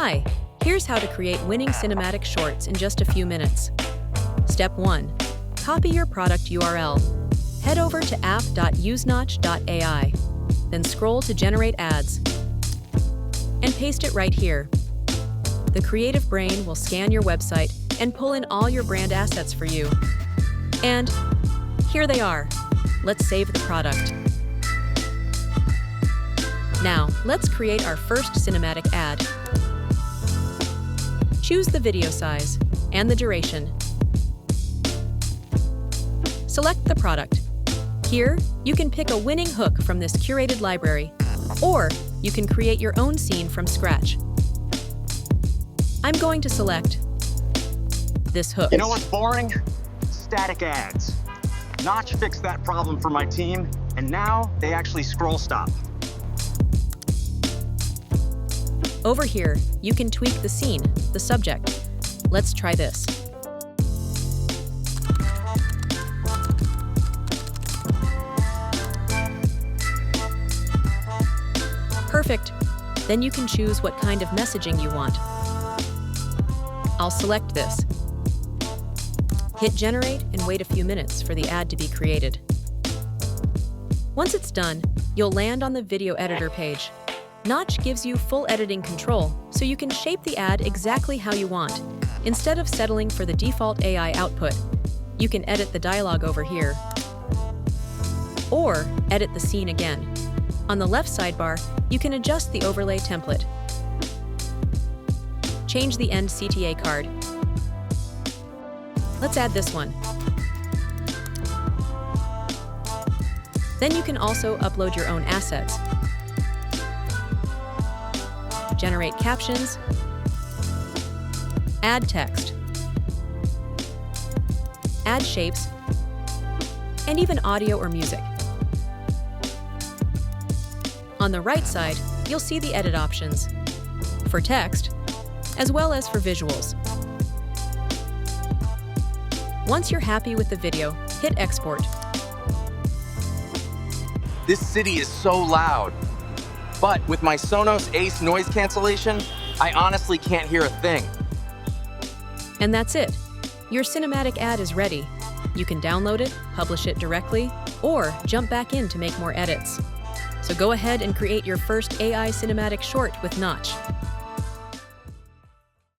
Hi, here's how to create winning cinematic shorts in just a few minutes. Step 1. Copy your product URL. Head over to app.usenotch.ai, then scroll to Generate Ads, and paste it right here. The creative brain will scan your website and pull in all your brand assets for you. And here they are. Let's save the product. Now, let's create our first cinematic ad. Choose the video size and the duration. Select the product. Here, you can pick a winning hook from this curated library, or you can create your own scene from scratch. I'm going to select this hook. You know what's boring? Static ads. Notch fixed that problem for my team, and now they actually scroll stop. Over here, you can tweak the scene, the subject. Let's try this. Perfect. Then you can choose what kind of messaging you want. I'll select this. Hit generate and wait a few minutes for the ad to be created. Once it's done, you'll land on the video editor page. Notch gives you full editing control, so you can shape the ad exactly how you want. Instead of settling for the default AI output, you can edit the dialogue over here, or edit the scene again. On the left sidebar, you can adjust the overlay template. Change the end CTA card. Let's add this one. Then you can also upload your own assets. Generate captions, add text, add shapes, and even audio or music. On the right side, you'll see the edit options for text, as well as for visuals. Once you're happy with the video, hit export. This city is so loud. But with my Sonos Ace noise cancellation, I honestly can't hear a thing. And that's it. Your cinematic ad is ready. You can download it, publish it directly, or jump back in to make more edits. So go ahead and create your first AI cinematic short with Notch.